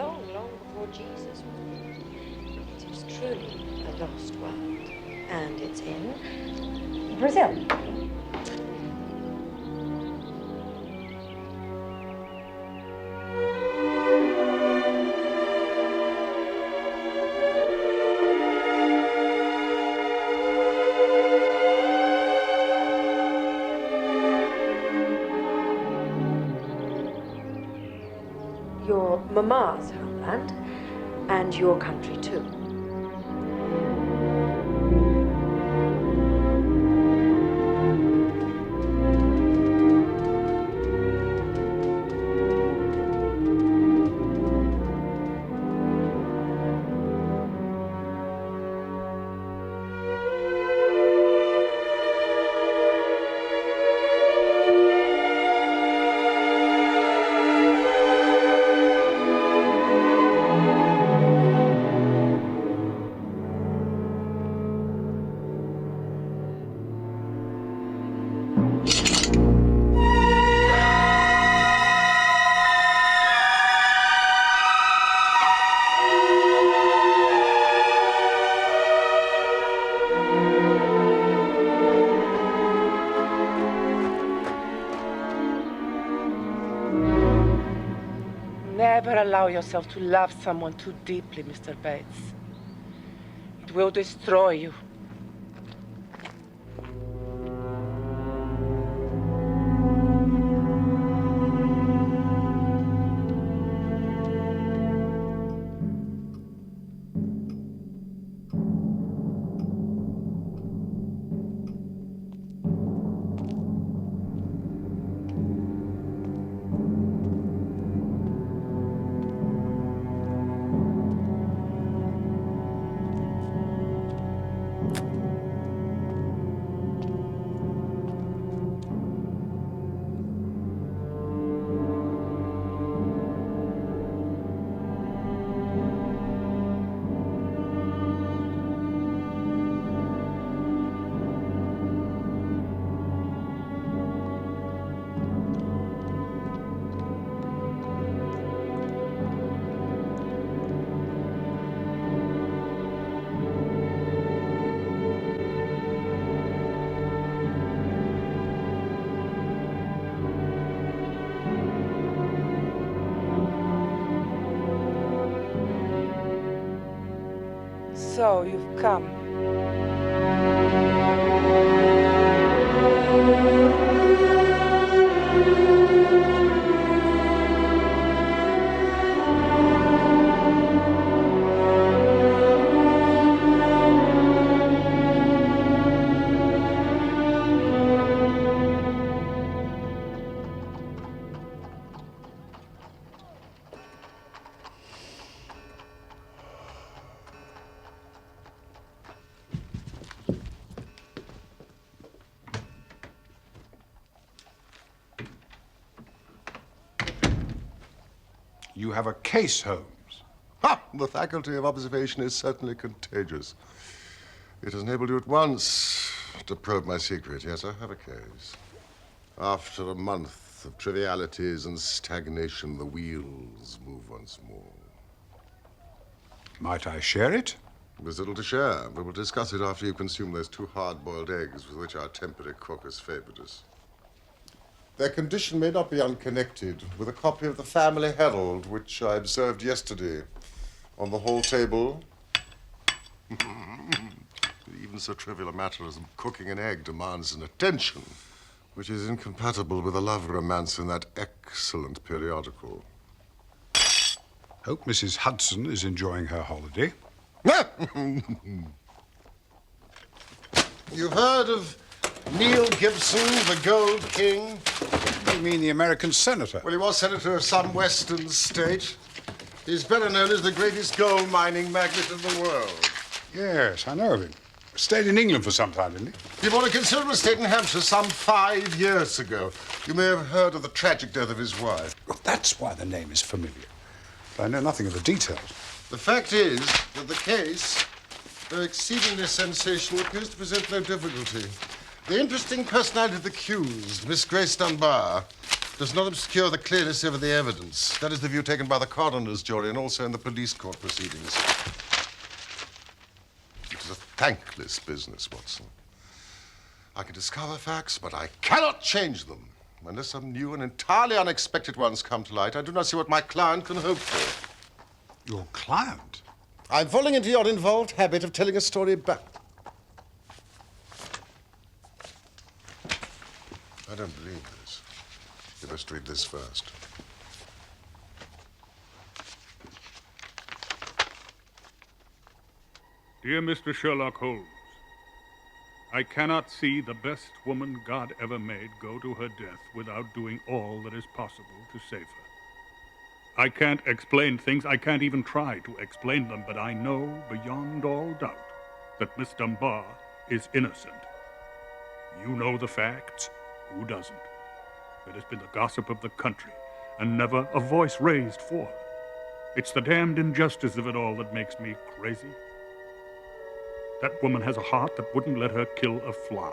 long, long before Jesus was born. It is truly a lost world. And it's in Brazil. Your mama's homeland, and your country too. Never allow yourself to love someone too deeply, Mr. Bates. It will destroy you. So you've come. You have a case, Holmes. Ha! The faculty of observation is certainly contagious. It has enabled you at once to probe my secret. Yes, I have a case. After a month of trivialities and stagnation, the wheels move once more. Might I share it? There's little to share, but we'll discuss it after you consume those 2 hard-boiled eggs with which our temporary cook has favored us. Their condition may not be unconnected with a copy of the Family Herald, which I observed yesterday on the hall table. Even so trivial a matter as cooking an egg demands an attention which is incompatible with a love romance in that excellent periodical. Hope Mrs. Hudson is enjoying her holiday. You've heard of Neil Gibson, the Gold King? You mean the American senator? Well, he was senator of some western state. He's better known as the greatest gold mining magnate in the world. Yes, I know of him. Stayed in England for some time, didn't he? He bought a considerable estate in Hampshire some 5 years ago. You may have heard of the tragic death of his wife. Well, that's why the name is familiar. But I know nothing of the details. The fact is that the case, though exceedingly sensational, appears to present no difficulty. The interesting personality of the accused, Miss Grace Dunbar, does not obscure the clearness of the evidence. That is the view taken by the coroner's jury and also in the police court proceedings. It is a thankless business, Watson. I can discover facts, but I cannot change them. Unless some new and entirely unexpected ones come to light, I do not see what my client can hope for. Your client? I'm falling into your involved habit of telling a story back. I don't believe this. You must read this first. Dear Mr. Sherlock Holmes, I cannot see the best woman God ever made go to her death without doing all that is possible to save her. I can't explain things, I can't even try to explain them, but I know beyond all doubt that Miss Dunbar is innocent. You know the facts. Who doesn't? It has been the gossip of the country, and never a voice raised for her. It's the damned injustice of it all that makes me crazy. That woman has a heart that wouldn't let her kill a fly.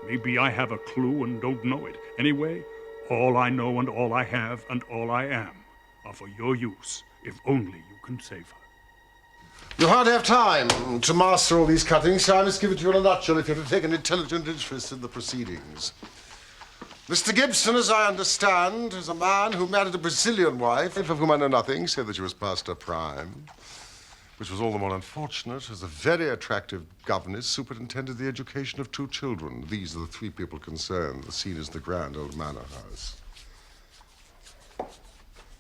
Maybe I have a clue and don't know it. Anyway, all I know and all I have and all I am are for your use, if only you can save her. You hardly have time to master all these cuttings, so I must give it to you in a nutshell if you're to take an intelligent interest in the proceedings. Mr. Gibson, as I understand, is a man who married a Brazilian wife, of whom I know nothing, save that she was past her prime, which was all the more unfortunate, as a very attractive governess superintended the education of 2 children. These are the 3 people concerned. The scene is the grand old manor house.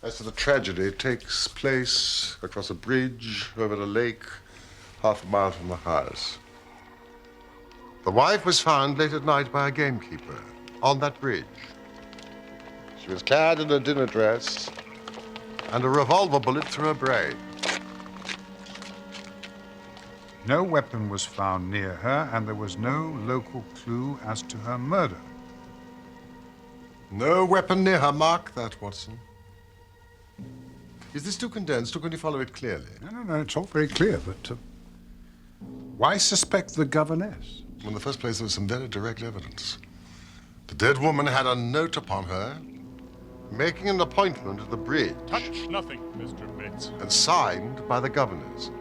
As to the tragedy, it takes place across a bridge over a lake, half a mile from the house. The wife was found late at night by a gamekeeper on that bridge. She was clad in a dinner dress and a revolver bullet through her brain. No weapon was found near her, and there was no local clue as to her murder. No weapon near her. Mark that, Watson. Is this too condensed, or can you follow it clearly? No, it's all very clear, but why suspect the governess? In the first place, there was some very direct evidence. The dead woman had a note upon her making an appointment at the bridge. Touch nothing, Mr. Bates. And signed by the governors.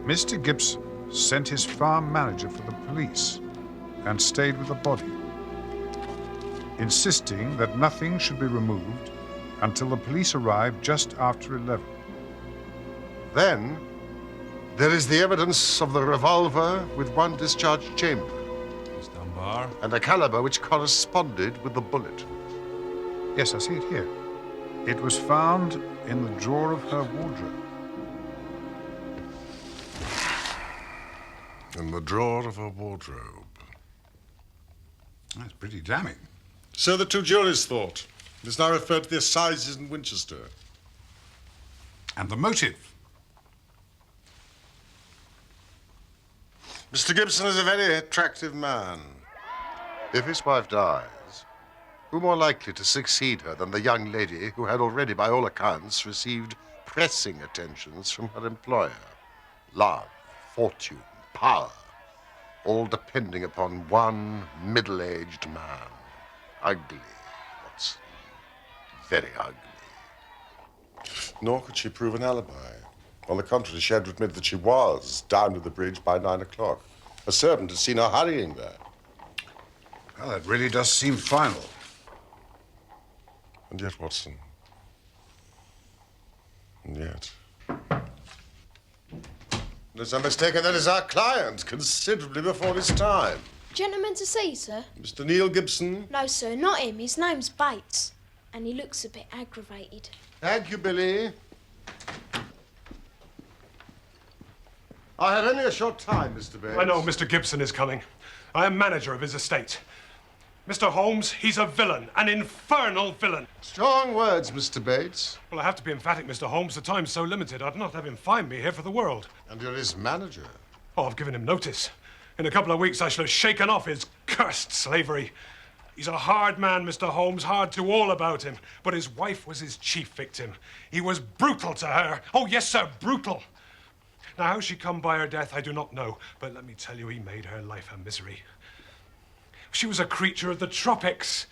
Mr. Gibson sent his farm manager for the police and stayed with the body, insisting that nothing should be removed until the police arrived just after 11. Then, there is the evidence of the revolver with 1 discharged chamber. Miss Dunbar? And a caliber which corresponded with the bullet. Yes, I see it here. It was found in the drawer of her wardrobe. In the drawer of her wardrobe. That's pretty damning. So the 2 juries thought. It is now referred to the assizes in Winchester. And the motive? Mr. Gibson is a very attractive man. If his wife dies, who more likely to succeed her than the young lady who had already, by all accounts, received pressing attentions from her employer? Love, fortune, power, all depending upon one middle-aged man. Ugly, Watson. Very ugly. Nor could she prove an alibi. On the contrary, she had to admit that she was down to the bridge by 9 o'clock. A servant had seen her hurrying there. Well, that really does seem final. And yet, Watson, and yet... Unless I'm mistaken, that is our client, considerably before his time. Gentleman to see, sir? Mr. Neil Gibson? No, sir, not him. His name's Bates. And he looks a bit aggravated. Thank you, Billy. I have only a short time, Mr. Bates. I know Mr. Gibson is coming. I am manager of his estate. Mr. Holmes, he's a villain, an infernal villain. Strong words, Mr. Bates. Well, I have to be emphatic, Mr. Holmes. The time's so limited, I'd not have him find me here for the world. And you're his manager. Oh, I've given him notice. In a couple of weeks, I shall have shaken off his cursed slavery. He's a hard man, Mr. Holmes, hard to all about him. But his wife was his chief victim. He was brutal to her. Oh, yes, sir, brutal. Now, how she come by her death, I do not know. But let me tell you, he made her life a misery. She was a creature of the tropics.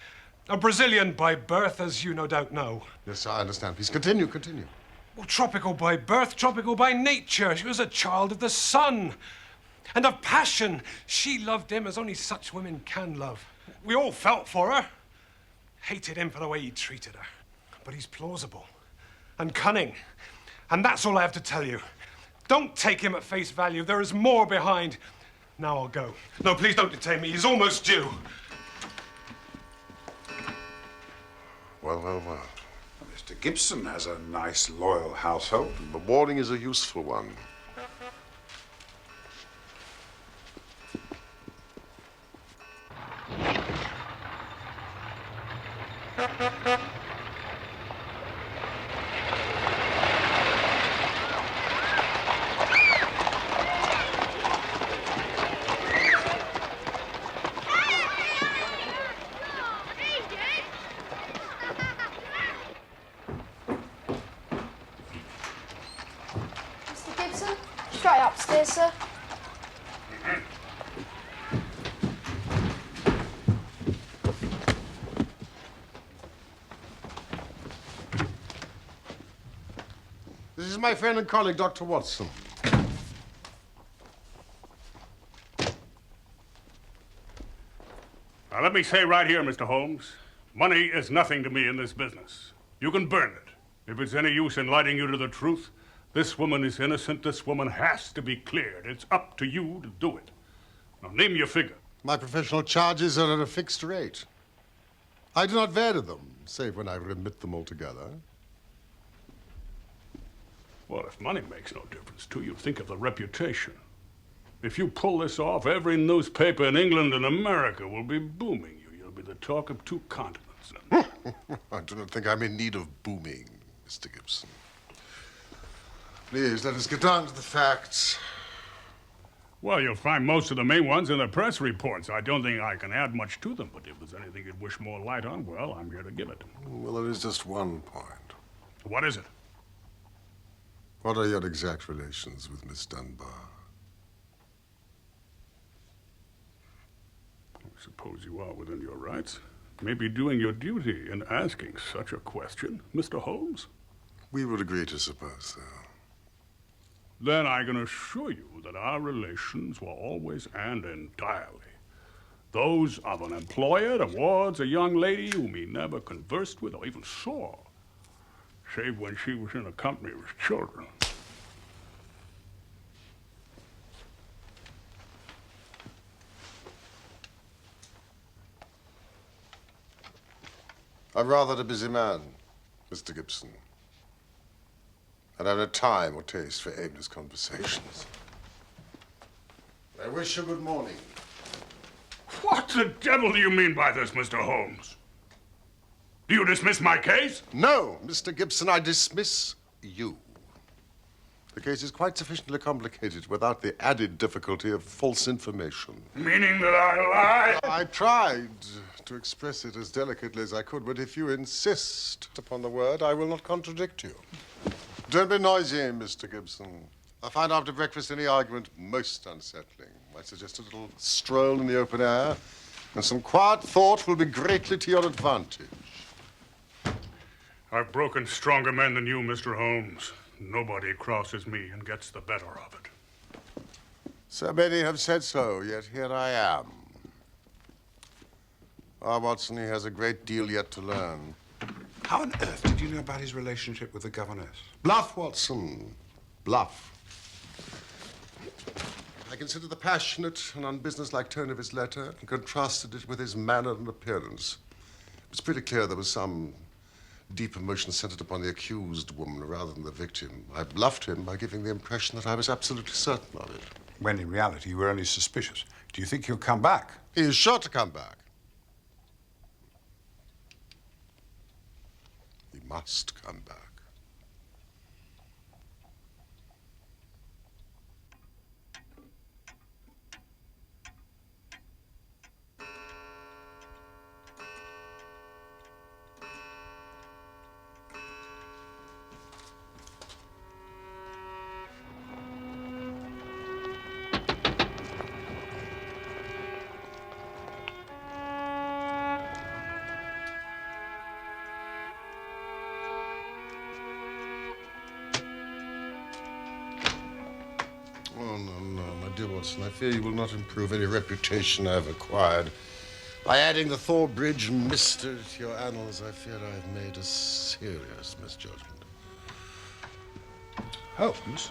A Brazilian by birth, as you no doubt know. Yes, I understand. Please continue, continue. Well, tropical by birth, tropical by nature. She was a child of the sun and of passion. She loved him as only such women can love. We all felt for her. Hated him for the way he treated her. But he's plausible and cunning. And that's all I have to tell you. Don't take him at face value. There is more behind. Now I'll go. No, please don't detain me. He's almost due. Well, well, well. Mr. Gibson has a nice, loyal household. The warning is a useful one. Mr. Gibson, straight upstairs, sir. This is my friend and colleague, Dr. Watson. Now, let me say right here, Mr. Holmes, money is nothing to me in this business. You can burn it. If it's any use in lighting you to the truth, this woman is innocent. This woman has to be cleared. It's up to you to do it. Now, name your figure. My professional charges are at a fixed rate. I do not vary them, save when I remit them altogether. Well, if money makes no difference to you, think of the reputation. If you pull this off, every newspaper in England and America will be booming you. You'll be the talk of two continents. I do not think I'm in need of booming, Mr. Gibson. Please, let us get down to the facts. Well, you'll find most of the main ones in the press reports. I don't think I can add much to them, but if there's anything you'd wish more light on, well, I'm here to give it. Well, there is just one point. What is it? What are your exact relations with Miss Dunbar? I suppose you are within your rights. Maybe doing your duty in asking such a question, Mr. Holmes. We would agree to suppose so. Then I can assure you that our relations were always and entirely those of an employer towards a young lady whom he never conversed with or even saw, save when she was in the company of his children. I'm rather a busy man, Mr. Gibson. And I have no time or taste for aimless conversations. I wish you good morning. What the devil do you mean by this, Mr. Holmes? Do you dismiss my case? No, Mr. Gibson, I dismiss you. The case is quite sufficiently complicated without the added difficulty of false information. Meaning that I lied? I tried to express it as delicately as I could, but if you insist upon the word, I will not contradict you. Don't be noisy, Mr. Gibson. I find after breakfast any argument most unsettling. I suggest a little stroll in the open air, and some quiet thought will be greatly to your advantage. I've broken stronger men than you, Mr. Holmes. Nobody crosses me and gets the better of it. So many have said so, yet here I am. Ah, Watson, he has a great deal yet to learn. How on earth did you know about his relationship with the governess? Bluff, Watson. Bluff. I considered the passionate and unbusinesslike tone of his letter and contrasted it with his manner and appearance. It was pretty clear there was some deep emotion centered upon the accused woman rather than the victim. I bluffed him by giving the impression that I was absolutely certain of it. When in reality you were only suspicious. Do you think he'll come back? He is sure to come back. He must come back. dear Watson, I fear you will not improve any reputation I've acquired. By adding the Thor Bridge mystery to your annals, I fear I've made a serious misjudgment. Holmes?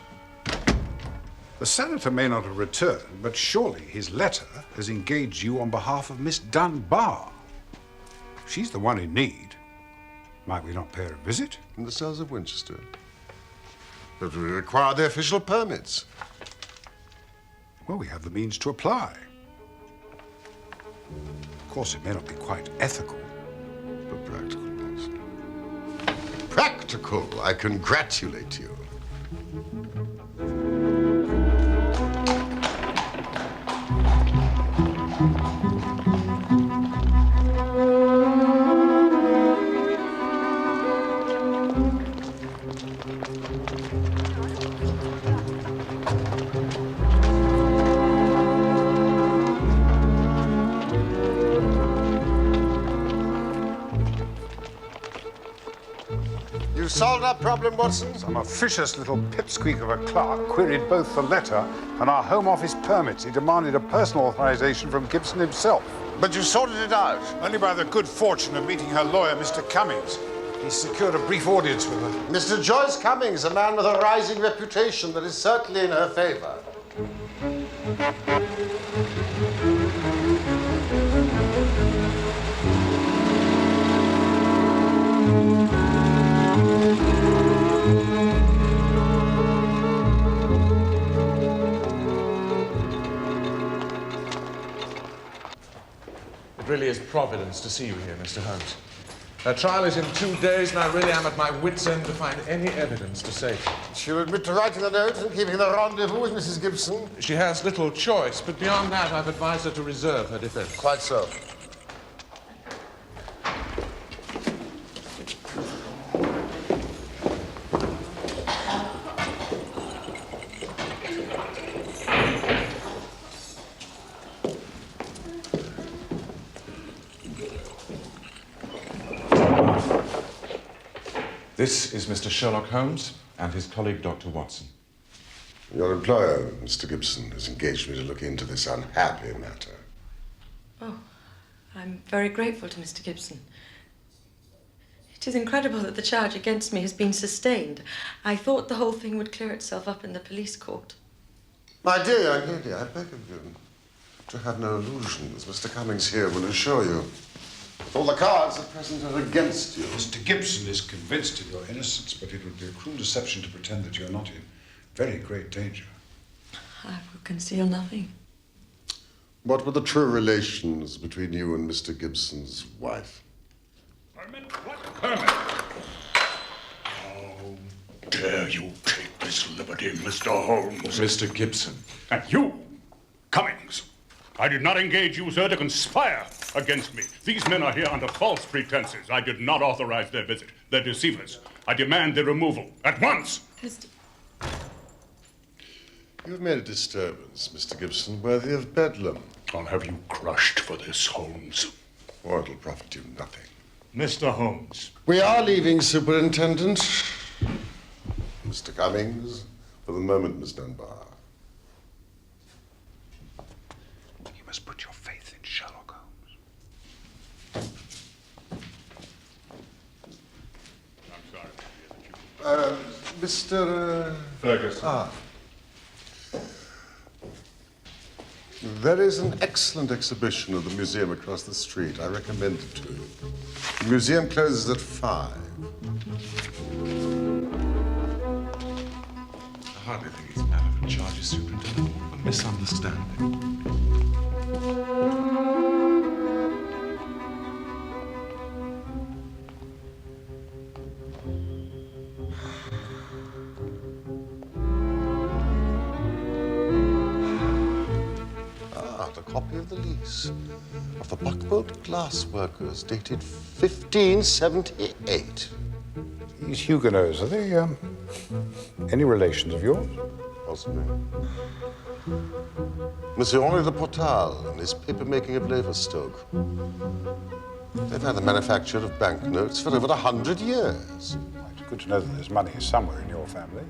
The senator may not have returned, but surely his letter has engaged you on behalf of Miss Dunbar. She's the one in need. Might we not pay her a visit? In the cells of Winchester. But we require the official permits. Well, we have the means to apply. Of course, it may not be quite ethical. But practical, Watson. Practical, I congratulate you. You solved our problem, Watson? Some officious little pipsqueak of a clerk queried both the letter and our Home Office permits. He demanded a personal authorization from Gibson himself. But you sorted it out. Only by the good fortune of meeting her lawyer, Mr. Cummings. He secured a brief audience with her. Mr. Joyce Cummings, a man with a rising reputation that is certainly in her favor. It really is Providence to see you here, Mr. Holmes. Her trial is in 2 days, and I really am at my wit's end to find any evidence to save her. She'll admit to writing the note and keeping the rendezvous with Mrs. Gibson. She has little choice, but beyond that, I've advised her to reserve her defense. Quite so. This is Mr. Sherlock Holmes and his colleague, Dr. Watson. Your employer, Mr. Gibson, has engaged me to look into this unhappy matter. Oh, I'm very grateful to Mr. Gibson. It is incredible that the charge against me has been sustained. I thought the whole thing would clear itself up in the police court. My dear young lady, I beg of you to have no illusions. Mr. Cummings here will assure you. All the cards at present are against you. Mr. Gibson is convinced of your innocence, but it would be a cruel deception to pretend that you're not in very great danger. I will conceal nothing. What were the true relations between you and Mr. Gibson's wife? Permit? What permit? How dare you take this liberty, Mr. Holmes? Mr. Gibson. And you, Cummings. I did not engage you, sir, to conspire against me. These men are here under false pretenses. I did not authorize their visit. They're deceivers. I demand their removal at once. Mr. You've made a disturbance, Mr. Gibson, worthy of bedlam. I'll have you crushed for this, Holmes. Or it'll profit you nothing. Mr. Holmes. We are leaving, Superintendent. Mr. Cummings, for the moment, Miss Dunbar. You must put your faith in Sherlock Holmes. I'm sorry to hear that you... Mr. Ferguson. There is an excellent exhibition of the museum across the street. I recommend it to you. The museum closes at 5. I hardly think it's matter for charges, Superintendent. A misunderstanding. Copy of the lease of the Buckbolt Glass Workers dated 1578. These Huguenots, are they, any relations of yours? Possibly. Monsieur Henri de Portal and his paper-making of Leverstoke. They've had the manufacture of banknotes for over 100 years. It's good to know that there's money somewhere in your family.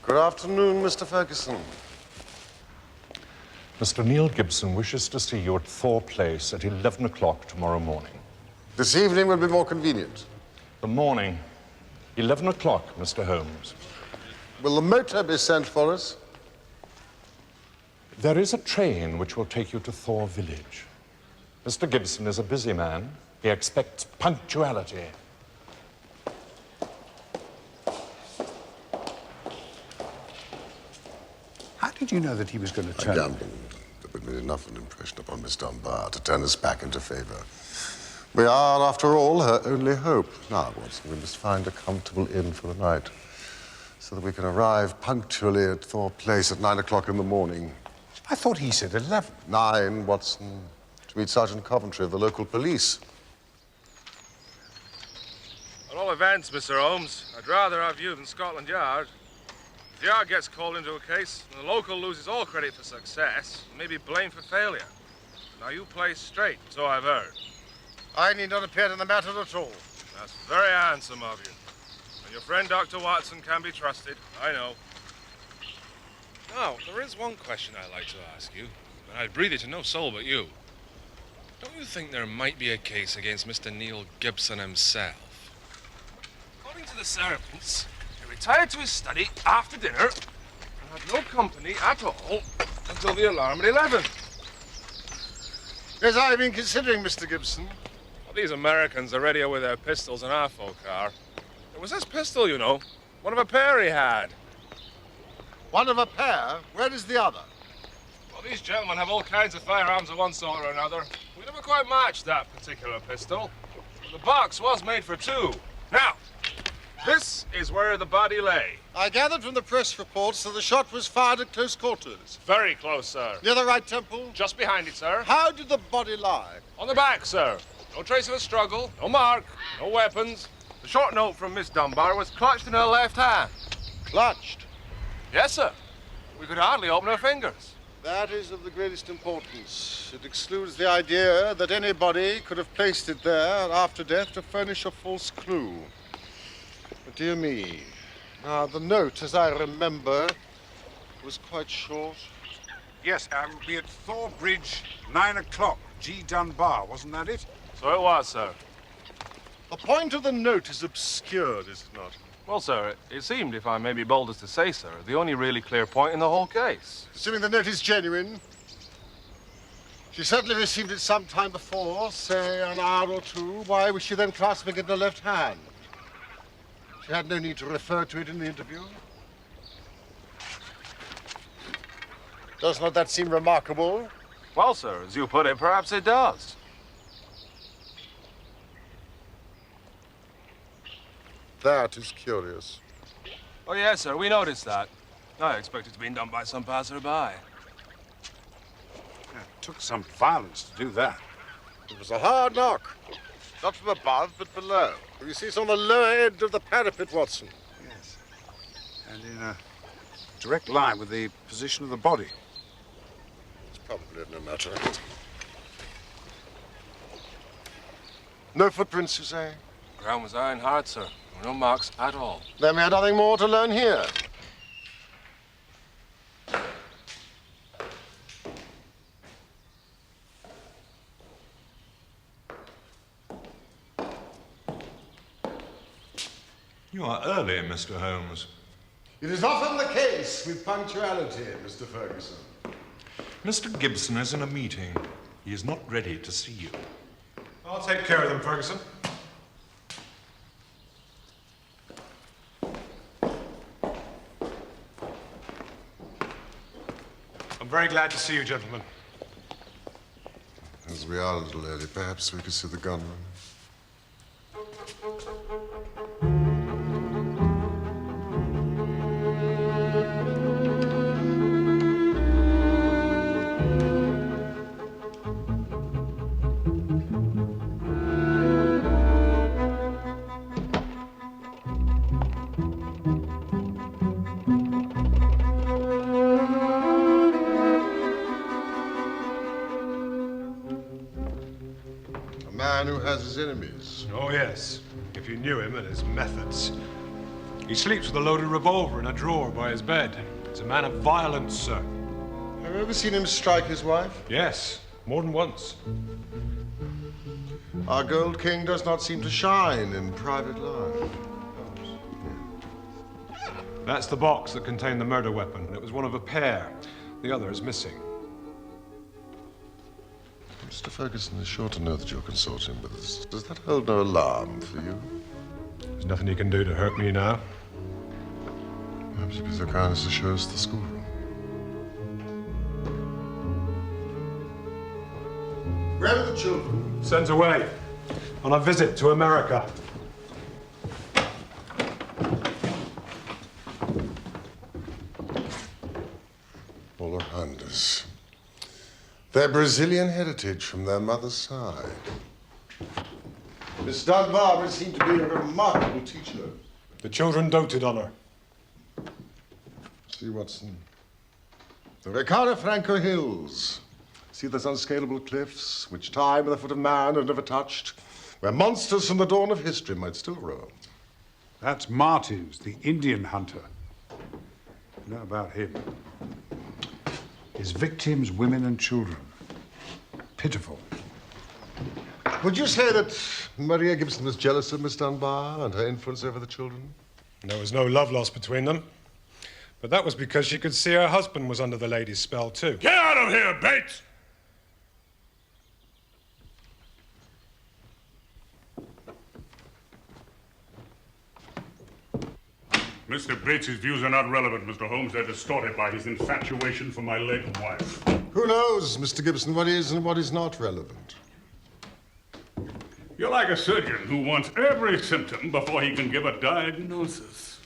Good afternoon, Mr. Ferguson. Mr. Neil Gibson wishes to see you at Thor Place at 11 o'clock tomorrow morning. This evening will be more convenient. The morning, 11 o'clock, Mr. Holmes. Will the motor be sent for us? There is a train which will take you to Thor Village. Mr. Gibson is a busy man. He expects punctuality. How did you know that he was going to turn? I gambled. There had been enough of an impression upon Miss Dunbar to turn us back into favor. We are, after all, her only hope. Now, Watson, we must find a comfortable inn for the night so that we can arrive punctually at Thor Place at 9 o'clock in the morning. I thought he said 11. 9, Watson, to meet Sergeant Coventry of the local police. At all events, Mr. Holmes, I'd rather have you than Scotland Yard. If the Yard gets called into a case, and the local loses all credit for success, and may be blamed for failure. Now you play straight, so I've heard. I need not appear in the matter at all. That's very handsome of you. And your friend Dr. Watson can be trusted, I know. Now, there is one question I'd like to ask you, and I'd breathe it to no soul but you. Don't you think there might be a case against Mr. Neil Gibson himself? According to the servants, he retired to his study after dinner and had no company at all until the alarm at 11. Yes, I've been considering, Mr. Gibson. Well, these Americans are readier with their pistols than our folk are. It was this pistol, you know. One of a pair he had. One of a pair? Where is the other? Well, these gentlemen have all kinds of firearms of one sort or another. We never quite matched that particular pistol. But the box was made for two. Now, this is where the body lay. I gathered from the press reports that the shot was fired at close quarters. Very close, sir. Near the right temple? Just behind it, sir. How did the body lie? On the back, sir. No trace of a struggle, no mark, no weapons. The short note from Miss Dunbar was clutched in her left hand. Clutched? Yes, sir. We could hardly open her fingers. That is of the greatest importance. It excludes the idea that anybody could have placed it there after death to furnish a false clue. But dear me. Now, the note, as I remember, was quite short. Yes, we'll be at Thor Bridge, 9 o'clock. G. Dunbar, wasn't that it? So it was, sir. The point of the note is obscured, is it not? Well, sir, it seemed, if I may be bold as to say, sir, the only really clear point in the whole case. Assuming the note is genuine, she certainly received it some time before, say an hour or two. Why was she then clasping it in her left hand? She had no need to refer to it in the interview. Does not that seem remarkable? Well, sir, as you put it, perhaps it does. That is curious. Oh, yes, sir, we noticed that. I expect it's been done by some passerby. Yeah, it took some violence to do that. It was a hard knock. Not from above, but below. You see, it's on the lower end of the parapet, Watson. Yes. And in a direct line with the position of the body. It's probably no matter. No footprints, you say? The ground was iron hard, sir. There were no marks at all. Then we had nothing more to learn here. You are early, Mr. Holmes. It is often the case with punctuality, Mr. Ferguson. Mr. Gibson is in a meeting. He is not ready to see you. I'll take care of them, Ferguson. I'm very glad to see you, gentlemen. As we are a little early, perhaps we could see the gunman. A man who has his enemies. Oh, yes. If you knew him and his methods. He sleeps with a loaded revolver in a drawer by his bed. He's a man of violence, sir. Have you ever seen him strike his wife? Yes, more than once. Our Gold King does not seem to shine in private life. That's the box that contained the murder weapon. It was one of a pair. The other is missing. Mr. Ferguson is sure to know that you're consorting with us. Does that hold no alarm for you? There's nothing he can do to hurt me now. Perhaps you'd be so kind as to show us the schoolroom. Where are the children? Sent away on a visit to America. All-rounders. Their Brazilian heritage from their mother's side. Miss Dunbar seemed to be a remarkable teacher. The children doted on her. See, Watson. The Recaro Franco Hills. See those unscalable cliffs, which time and the foot of man have never touched, where monsters from the dawn of history might still roam. That's Martins, the Indian hunter. You know about him. His victims, women and children. Pitiful. Would you say that Maria Gibson was jealous of Miss Dunbar and her influence over the children? There was no love lost between them. But that was because she could see her husband was under the lady's spell, too. Get out of here, Bates! Mr. Bates's views are not relevant, Mr. Holmes. They're distorted by his infatuation for my late wife. Who knows, Mr. Gibson, what is and what is not relevant? You're like a surgeon who wants every symptom before he can give a diagnosis.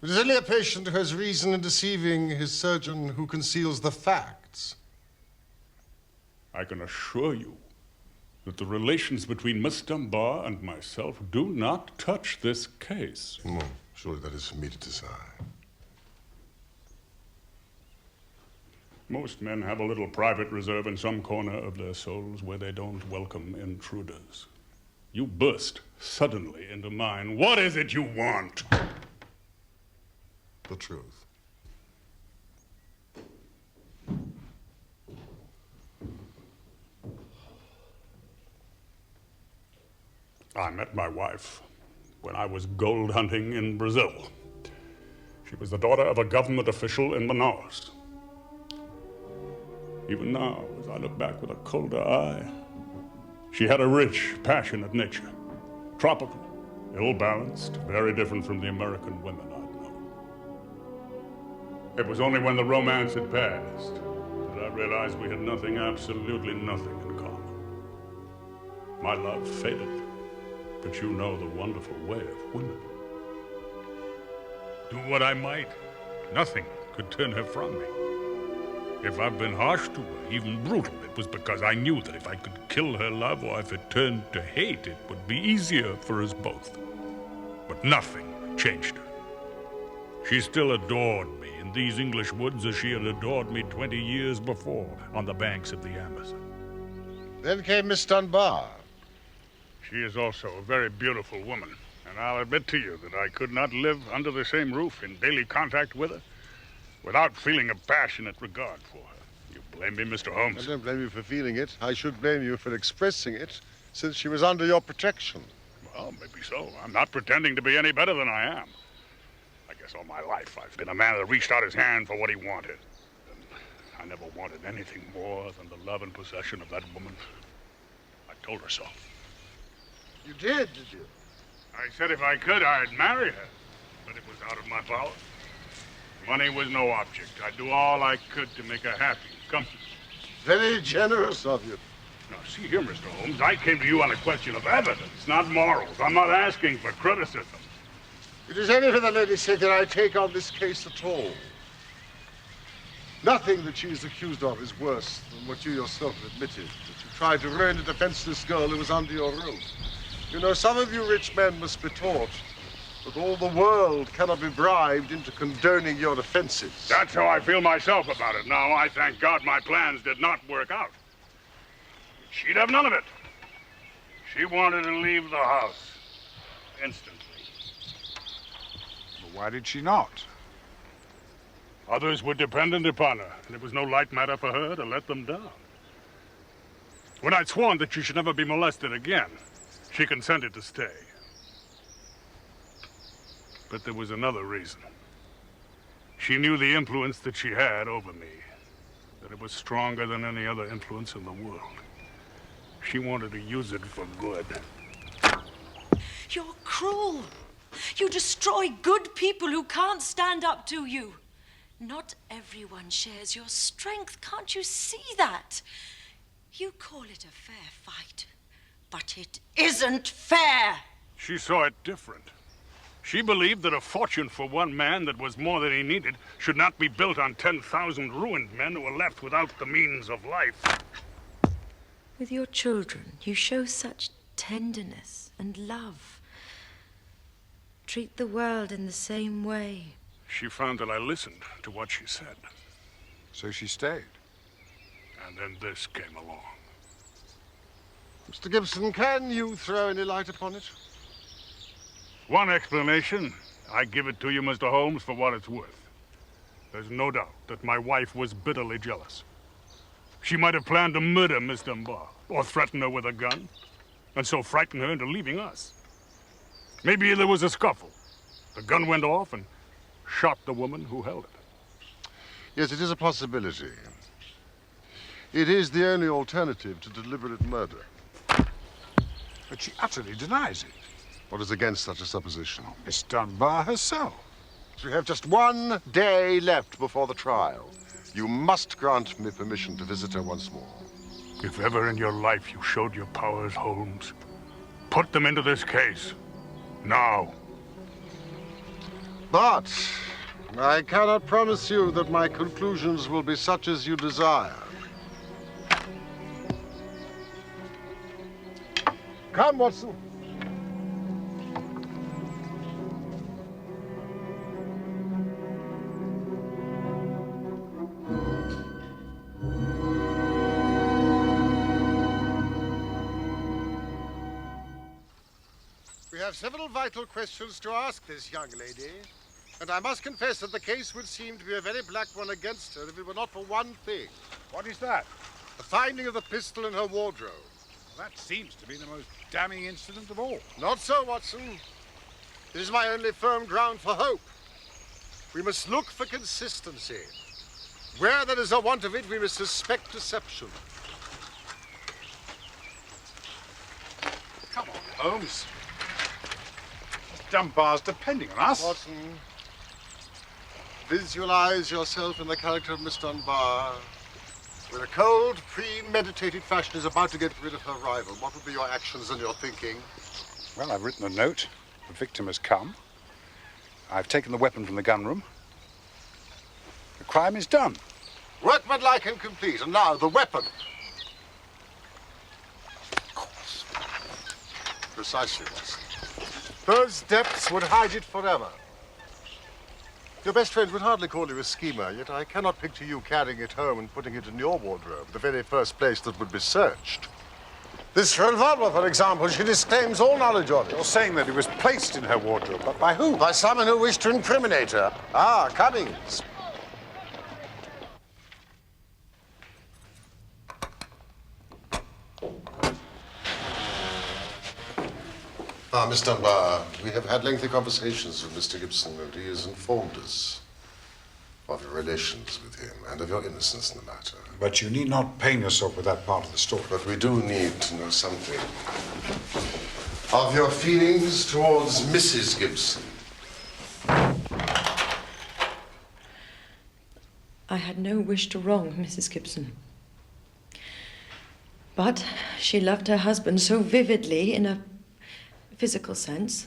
It is only a patient who has reason in deceiving his surgeon who conceals the facts. I can assure you that the relations between Miss Dunbar and myself do not touch this case. Well, surely that is for me to decide. Most men have a little private reserve in some corner of their souls where they don't welcome intruders. You burst suddenly into mine. What is it you want? The truth. I met my wife when I was gold hunting in Brazil. She was the daughter of a government official in Manaus. Even now, as I look back with a colder eye, she had a rich, passionate nature. Tropical, ill-balanced, very different from the American women I'd known. It was only when the romance had passed that I realized we had nothing, absolutely nothing in common. My love faded, but you know the wonderful way of women. Do what I might, nothing could turn her from me. If I've been harsh to her, even brutal, it was because I knew that if I could kill her love or if it turned to hate, it would be easier for us both. But nothing changed her. She still adored me in these English woods as she had adored me 20 years before on the banks of the Amazon. Then came Miss Dunbar. She is also a very beautiful woman, and I'll admit to you that I could not live under the same roof in daily contact with her without feeling a passionate regard for her. You blame me, Mr. Holmes? I don't blame you for feeling it. I should blame you for expressing it, since she was under your protection. Well, maybe so. I'm not pretending to be any better than I am. I guess all my life I've been a man that reached out his hand for what he wanted. And I never wanted anything more than the love and possession of that woman. I told her so. You did you? I said if I could, I'd marry her. But it was out of my power. Money was no object. I'd do all I could to make her happy and comfortable. Very generous of you. Now, see here, Mr. Holmes, I came to you on a question of evidence, not morals. I'm not asking for criticism. It is only for the lady's sake that I take on this case at all. Nothing that she is accused of is worse than what you yourself have admitted, that you tried to ruin a defenseless girl who was under your roof. You know, some of you rich men must be taught that all the world cannot be bribed into condoning your offenses. That's how I feel myself about it now. I thank God my plans did not work out. She'd have none of it. She wanted to leave the house instantly. But Why did she not? Others were dependent upon her, and it was no light matter for her to let them down. When I'd sworn that she should never be molested again, she consented to stay. But there was another reason. She knew the influence that she had over me, that it was stronger than any other influence in the world. She wanted to use it for good. You're cruel. You destroy good people who can't stand up to you. Not everyone shares your strength. Can't you see that? You call it a fair fight, but it isn't fair. She saw it different. She believed that a fortune for one man that was more than he needed should not be built on 10,000 ruined men who were left without the means of life. With your children, you show such tenderness and love. Treat the world in the same way. She found that I listened to what she said. So she stayed. And then this came along. Mr. Gibson, can you throw any light upon it? One explanation. I give it to you, Mr. Holmes, for what it's worth. There's no doubt that my wife was bitterly jealous. She might have planned to murder Miss Dunbar, or threaten her with a gun, and so frighten her into leaving us. Maybe there was a scuffle. The gun went off and shot the woman who held it. Yes, it is a possibility. It is the only alternative to deliberate murder. But she utterly denies it. What is against such a supposition? Miss Dunbar herself. We have just 1 day left before the trial. You must grant me permission to visit her once more. If ever in your life you showed your powers, Holmes, put them into this case. Now. But I cannot promise you that my conclusions will be such as you desire. Come, Watson. We have several vital questions to ask this young lady, and I must confess that the case would seem to be a very black one against her if it were not for one thing. What is that? The finding of the pistol in her wardrobe. Well, that seems to be the most damning incident of all. Not so, Watson. It is my only firm ground for hope. We must look for consistency. Where there is a want of it, we must suspect deception. Come on, Holmes. Dunbar's depending on us. Watson, visualize yourself in the character of Miss Dunbar. When a cold, premeditated fashion is about to get rid of her rival, what would be your actions and your thinking? Well, I've written a note. The victim has come. I've taken the weapon from the gun room. The crime is done. Workmanlike and complete. And now, the weapon. Of course. Precisely, Watson. Those depths would hide it forever. Your best friend would hardly call you a schemer, yet I cannot picture you carrying it home and putting it in your wardrobe, the very first place that would be searched. This revolver, for example, she disclaims all knowledge of it. You're saying that it was placed in her wardrobe, but by who? By someone who wished to incriminate her. Ah, Cummings. Miss Dunbar, we have had lengthy conversations with Mr. Gibson, and he has informed us of your relations with him and of your innocence in the matter. But you need not pain yourself with that part of the story. But we do need to know something of your feelings towards Mrs. Gibson. I had no wish to wrong Mrs. Gibson. But she loved her husband so vividly in a physical sense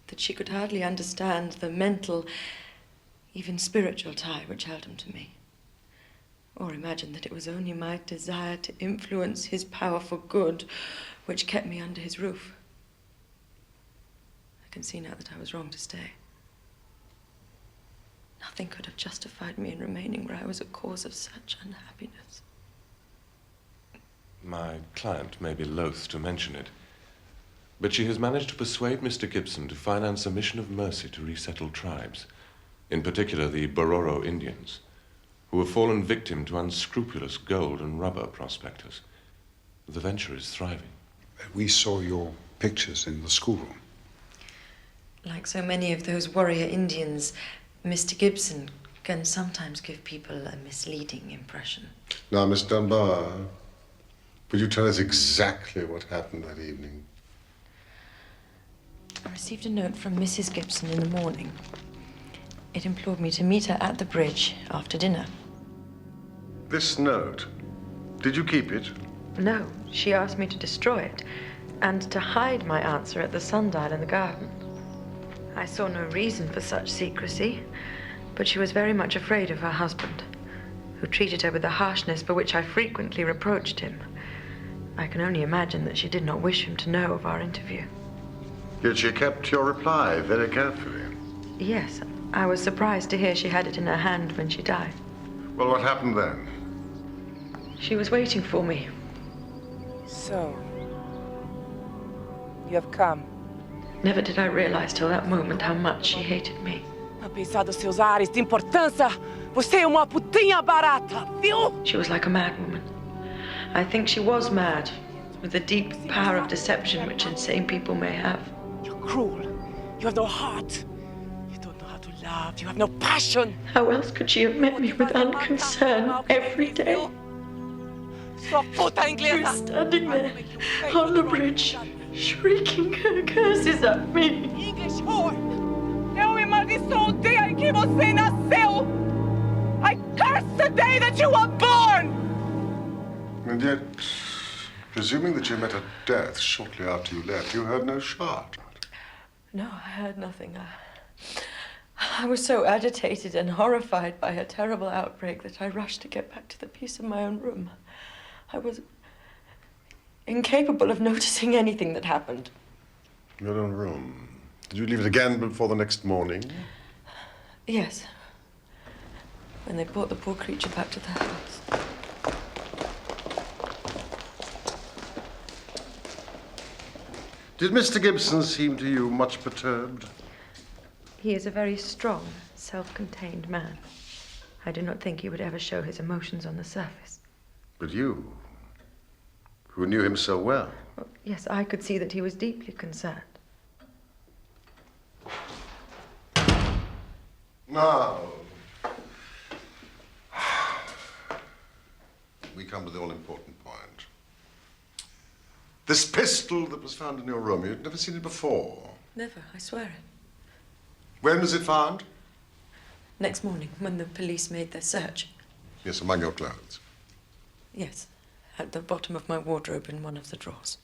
that she could hardly understand the mental, even spiritual tie which held him to me, or imagine that it was only my desire to influence his power for good which kept me under his roof. I can see now that I was wrong to stay. Nothing could have justified me in remaining where I was a cause of such unhappiness. My client may be loath to mention it, But she has managed to persuade Mr. Gibson to finance a mission of mercy to resettle tribes, in particular the Bororo Indians, who have fallen victim to unscrupulous gold and rubber prospectors. The venture is thriving. We saw your pictures in the schoolroom. Like so many of those warrior Indians, Mr. Gibson can sometimes give people a misleading impression. Now, Miss Dunbar, would you tell us exactly what happened that evening? I received a note from Mrs. Gibson in the morning. It implored me to meet her at the bridge after dinner. This note, did you keep it? No, she asked me to destroy it and to hide my answer at the sundial in the garden. I saw no reason for such secrecy, but she was very much afraid of her husband, who treated her with a harshness for which I frequently reproached him. I can only imagine that she did not wish him to know of our interview. Yet she kept your reply very carefully. Yes, I was surprised to hear she had it in her hand when she died. Well, what happened then? She was waiting for me. So, you have come. Never did I realize till that moment how much she hated me. Apesar dos seus ares de importância, você é uma putinha barata, viu? She was like a madwoman. I think she was mad, with the deep power of deception which insane people may have. You're cruel. You have no heart. You don't know how to love. You have no passion. How else could she have met me with unconcern every day? Sua puta She inglesa. was standing there on the bridge, shrieking her curses at me. English whore. Eu amaldiçoo o dia em que você nasceu. I curse the day that you were born. And yet, presuming that you met her death shortly after you left, you heard no shot. No, I heard nothing. I was so agitated and horrified by her terrible outbreak that I rushed to get back to the peace of my own room. I was incapable of noticing anything that happened. Your own room. Did you leave it again before the next morning? Yes. When they brought the poor creature back to the house. Did Mr. Gibson seem to you much perturbed? He is a very strong, self-contained man. I do not think he would ever show his emotions on the surface. But you, who knew him so well. Well, yes, I could see that he was deeply concerned. Now, we come to the all-important point. This pistol that was found in your room, you'd never seen it before. Never, I swear it. When was it found? Next morning, when the police made their search. Yes, among your clothes. Yes, at the bottom of my wardrobe in one of the drawers.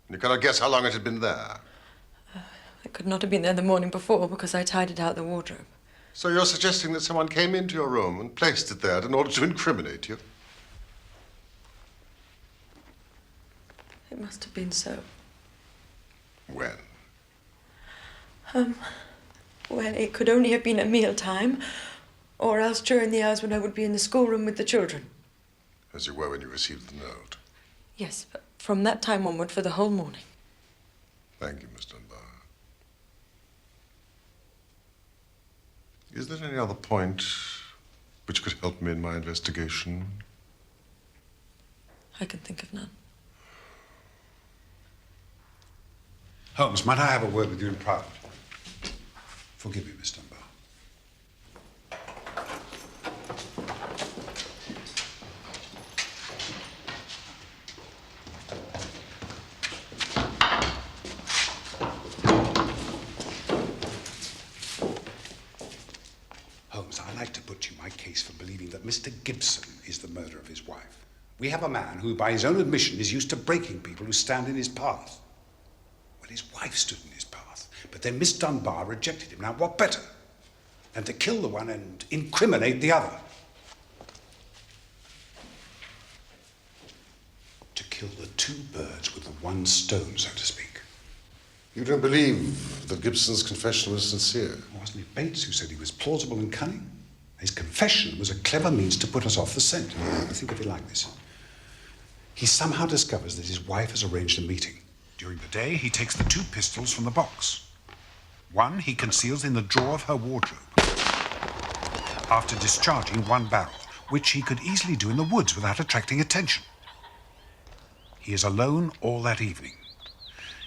You cannot guess how long it had been there. It could not have been there the morning before because I tidied out the wardrobe. So you're suggesting that someone came into your room and placed it there in order to incriminate you? It must have been so. When? Well, it could only have been at mealtime, or else during the hours when I would be in the schoolroom with the children. As you were when you received the note. Yes, but from that time onward for the whole morning. Thank you, Miss Dunbar. Is there any other point which could help me in my investigation? I can think of none. Holmes, might I have a word with you in private? Forgive me, Miss Dunbar. Holmes, I'd like to put you my case for believing that Mr. Gibson is the murderer of his wife. We have a man who, by his own admission, is used to breaking people who stand in his path. Well, his wife stood in his path, but then Miss Dunbar rejected him. Now, what better than to kill the one and incriminate the other? To kill the two birds with the one stone, so to speak. You don't believe that Gibson's confession was sincere? Wasn't it Bates who said he was plausible and cunning? His confession was a clever means to put us off the scent. Think of it like this. He somehow discovers that his wife has arranged a meeting. During the day, he takes the 2 pistols from the box. One he conceals in the drawer of her wardrobe. After discharging 1 barrel, which he could easily do in the woods without attracting attention. He is alone all that evening.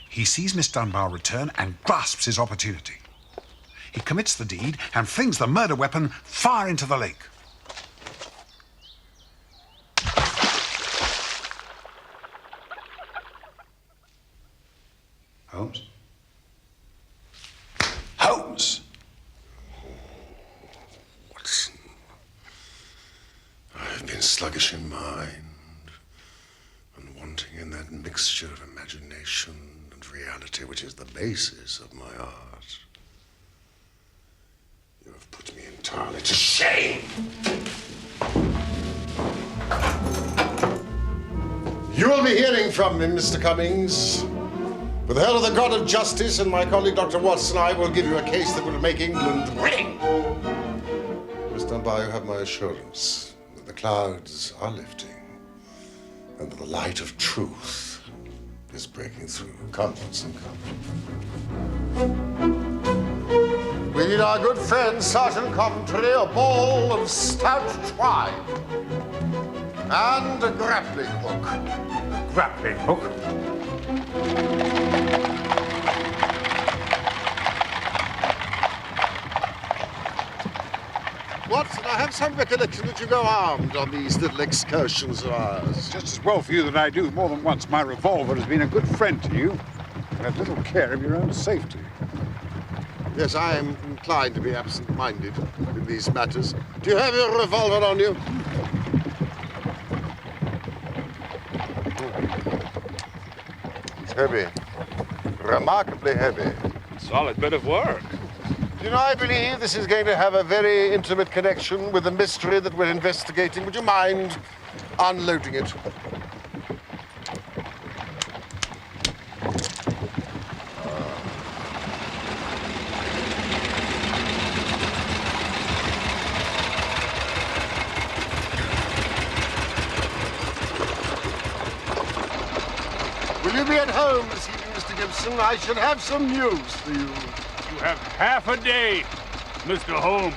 He sees Miss Dunbar return and grasps his opportunity. He commits the deed and flings the murder weapon far into the lake. Holmes? Holmes! Watson, I've been sluggish in mind and wanting in that mixture of imagination and reality which is the basis of my art. You have put me entirely to shame. You will be hearing from me, Mr. Cummings. With the help of the God of Justice and my colleague Dr. Watson, I will give you a case that will make England ring. Miss Dunbar, you have my assurance that the clouds are lifting and that the light of truth is breaking through. Come, Watson, come. We need our good friend, Sergeant Coventry, a ball of stout twine and a grappling hook. A grappling hook? Watson, I have some recollection that you go armed on these little excursions of ours. Just as well for you that I do. More than once, my revolver has been a good friend to you. You have little care of your own safety. Yes, I am inclined to be absent-minded in these matters. Do you have your revolver on you? It's heavy. Remarkably heavy. Solid bit of work. You know, I believe this is going to have a very intimate connection with the mystery that we're investigating. Would you mind unloading it? Will you be at home this evening, Mr. Gibson? I should have some news for you. You have half a day, Mr. Holmes.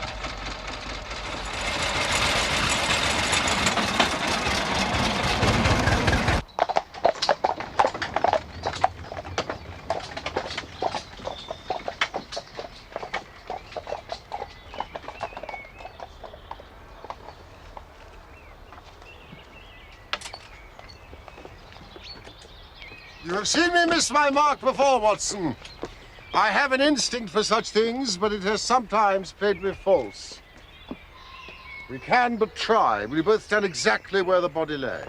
You have seen me miss my mark before, Watson. I have an instinct for such things, but it has sometimes played me false. We can but try. We both stand exactly where the body lay.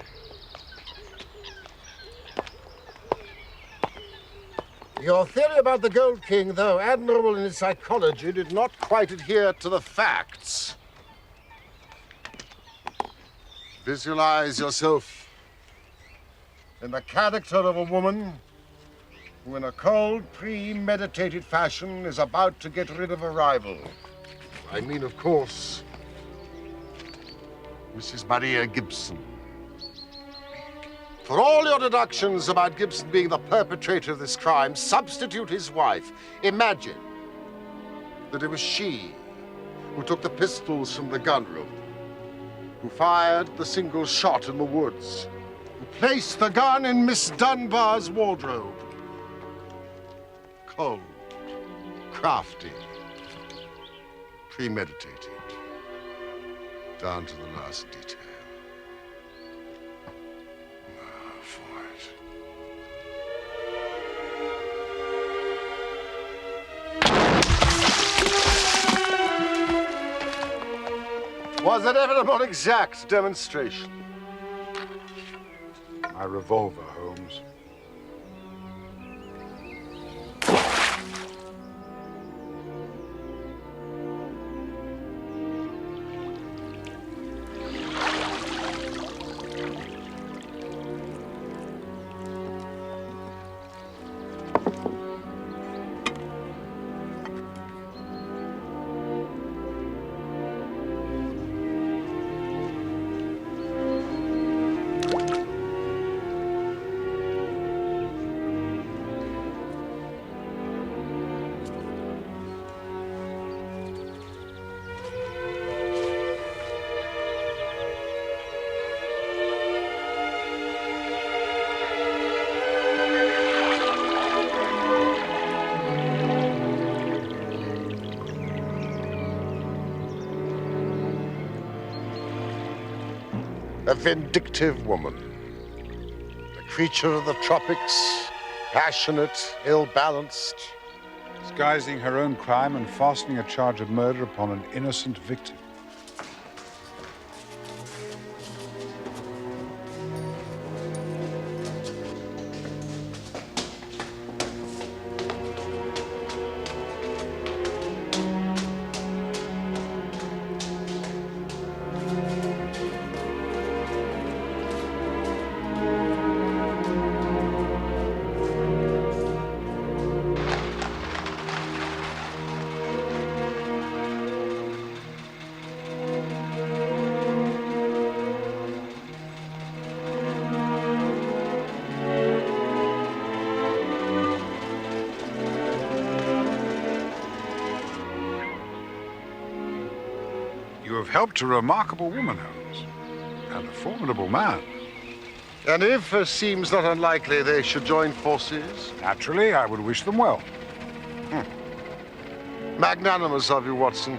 Your theory about the Gold King, though admirable in its psychology, did not quite adhere to the facts. Visualize yourself in the character of a woman who, in a cold, premeditated fashion, is about to get rid of a rival. I mean, of course, Mrs. Maria Gibson. For all your deductions about Gibson being the perpetrator of this crime, substitute his wife. Imagine that it was she who took the pistols from the gun room, who fired the single shot in the woods, who placed the gun in Miss Dunbar's wardrobe. Cold, crafty, premeditated, down to the last detail. Now for it. Was it ever a more exact demonstration? My revolver, Holmes. A vindictive woman. A creature of the tropics, passionate, ill-balanced. Disguising her own crime and fastening a charge of murder upon an innocent victim. You have helped a remarkable woman, Holmes, and a formidable man. And if, as seems not unlikely, they should join forces? Naturally, I would wish them well. Magnanimous of you, Watson.